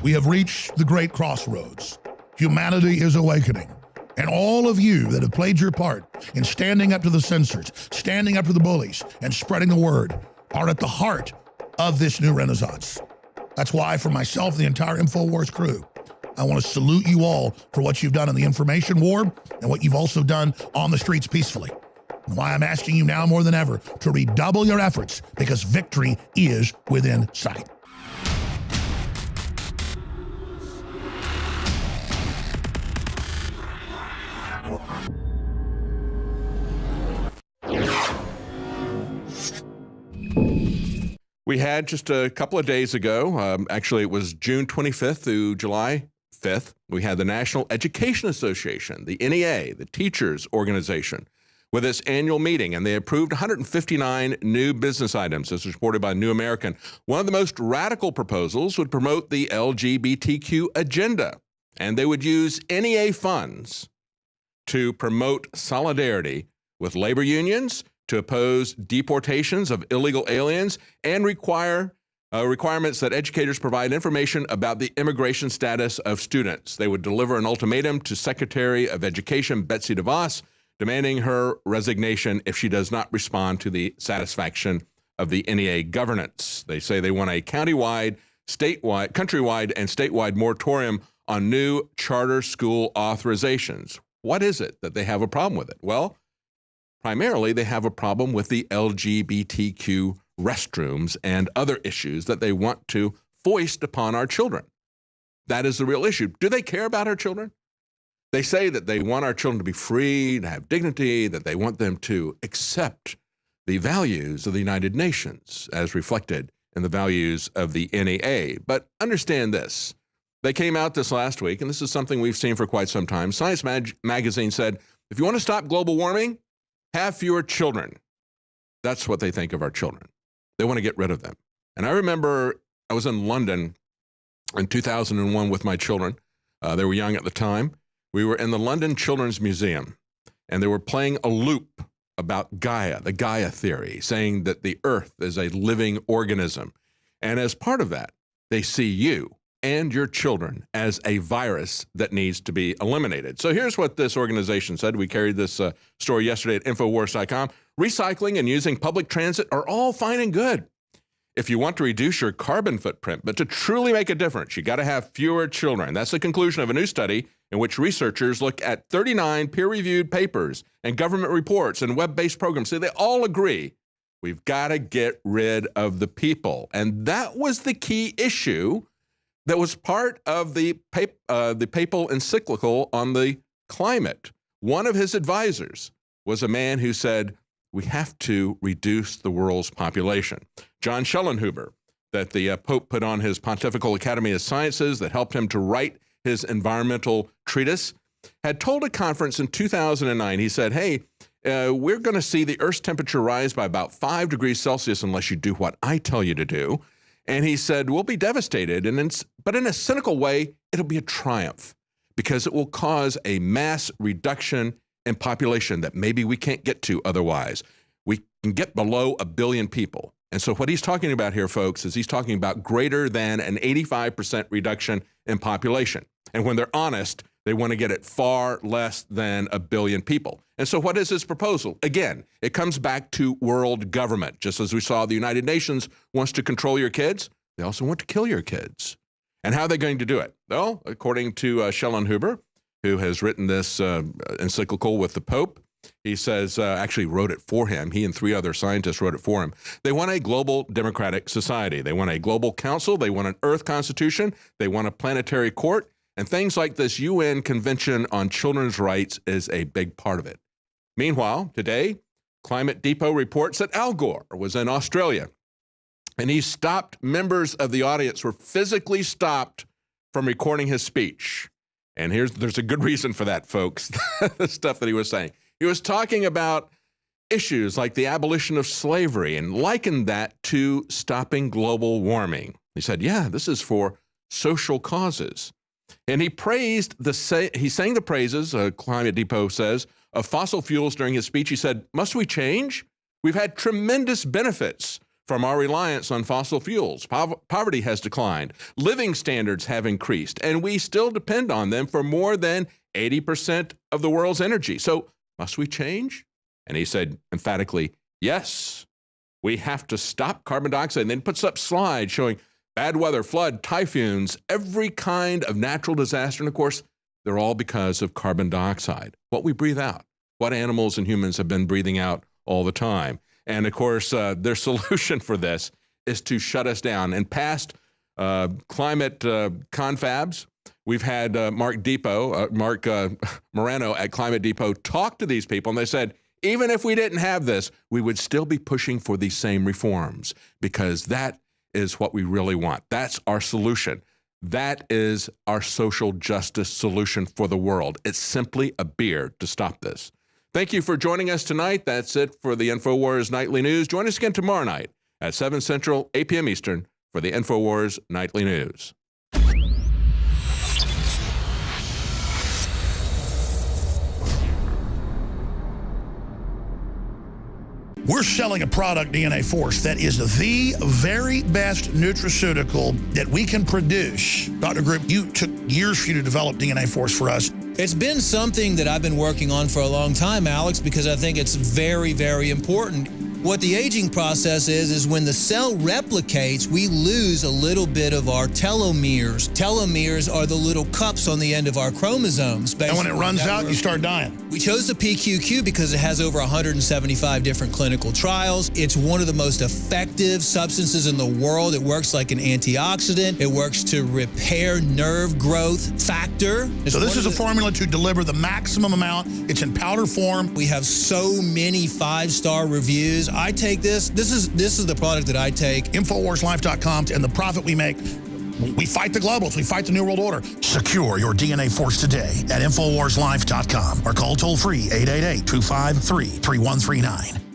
We have reached the great crossroads. Humanity is awakening. And all of you that have played your part in standing up to the censors, standing up to the bullies, and spreading the word are at the heart of this new renaissance. That's why, for myself and the entire InfoWars crew, I want to salute you all for what you've done in the information war and what you've also done on the streets peacefully. And why I'm asking you now more than ever to redouble your efforts, because victory is within sight. We had just a couple of days ago, actually it was June 25th through July 5th, we had the National Education Association, the NEA, the teachers organization, with its annual meeting, and they approved 159 new business items, as reported by New American. One of the most radical proposals would promote the LGBTQ agenda, and they would use NEA funds to promote solidarity with labor unions, to oppose deportations of illegal aliens, and requirements that educators provide information about the immigration status of students. They would deliver an ultimatum to Secretary of Education Betsy DeVos, demanding her resignation if she does not respond to the satisfaction of the NEA governance. They say they want a countrywide, and statewide moratorium on new charter school authorizations. What is it that they have a problem with it? Well, primarily, they have a problem with the LGBTQ restrooms and other issues that they want to foist upon our children. That is the real issue. Do they care about our children? They say that they want our children to be free, to have dignity, that they want them to accept the values of the United Nations as reflected in the values of the NEA. But understand this. They came out this last week, and this is something we've seen for quite some time. Science Magazine said, if you want to stop global warming, have fewer children. That's what they think of our children. They want to get rid of them. And I remember I was in London in 2001 with my children. They were young at the time. We were in the London Children's Museum, and they were playing a loop about Gaia, the Gaia theory, saying that the Earth is a living organism. And as part of that, they see you and your children as a virus that needs to be eliminated. So here's what this organization said. We carried this story yesterday at Infowars.com. Recycling and using public transit are all fine and good if you want to reduce your carbon footprint, but to truly make a difference, you got to have fewer children. That's the conclusion of a new study in which researchers look at 39 peer-reviewed papers and government reports and web-based programs. So they all agree we've got to get rid of the people. And that was the key issue that was part of the papal encyclical on the climate. One of his advisors was a man who said, we have to reduce the world's population. John Schellenhuber, that the Pope put on his Pontifical Academy of Sciences that helped him to write his environmental treatise, had told a conference in 2009, he said, hey, we're going to see the Earth's temperature rise by about 5 degrees Celsius unless you do what I tell you to do. And he said, we'll be devastated, but in a cynical way, it'll be a triumph because it will cause a mass reduction in population that maybe we can't get to otherwise. We can get below 1 billion people. And so what he's talking about here, folks, is he's talking about greater than an 85% reduction in population. And when they're honest, they want to get it far less than 1 billion people. And so what is his proposal? Again, it comes back to world government. Just as we saw the United Nations wants to control your kids, they also want to kill your kids. And how are they going to do it? Well, according to Schellenhuber, who has written this encyclical with the Pope, he says, actually wrote it for him. He and 3 other scientists wrote it for him. They want a global democratic society. They want a global council. They want an Earth constitution. They want a planetary court. And things like this UN Convention on Children's Rights is a big part of it. Meanwhile, today, Climate Depot reports that Al Gore was in Australia, and he stopped members of the audience, were physically stopped from recording his speech. And there's a good reason for that, folks, the stuff that he was saying. He was talking about issues like the abolition of slavery and likened that to stopping global warming. He said, yeah, this is for social causes. And he sang the praises, Climate Depot says, of fossil fuels during his speech. He said, must we change? We've had tremendous benefits from our reliance on fossil fuels. Poverty has declined. Living standards have increased, and we still depend on them for more than 80% of the world's energy. So must we change? And he said emphatically, yes, we have to stop carbon dioxide. And then puts up slides showing bad weather, flood, typhoons, every kind of natural disaster. And of course, they're all because of carbon dioxide, what we breathe out, what animals and humans have been breathing out all the time. And of course, their solution for this is to shut us down. And past climate confabs, we've had Mark Morano at Climate Depot talk to these people, and they said, even if we didn't have this, we would still be pushing for these same reforms, because that is what we really want. That's our solution. That is our social justice solution for the world. It's simply a beer to stop this. Thank you for joining us tonight. That's it for the InfoWars Nightly News. Join us again tomorrow night at 7 Central, 8 p.m. Eastern for the InfoWars Nightly News. We're selling a product, DNA Force, that is the very best nutraceutical that we can produce. Dr. Group, you took years for you to develop DNA Force for us. It's been something that I've been working on for a long time, Alex, because I think it's very, very important. What the aging process is when the cell replicates, we lose a little bit of our telomeres. Telomeres are the little cups on the end of our chromosomes. And when it runs out, you start dying. We chose the PQQ because it has over 175 different clinical trials. It's one of the most effective substances in the world. It works like an antioxidant. It works to repair nerve growth factor. So this is a formula to deliver the maximum amount. It's in powder form. We have so many 5-star reviews. I take this. This is the product that I take. InfoWarsLife.com, and the profit we make, we fight the globals. We fight the New World Order. Secure your DNA Force today at InfoWarsLife.com or call toll-free 888-253-3139.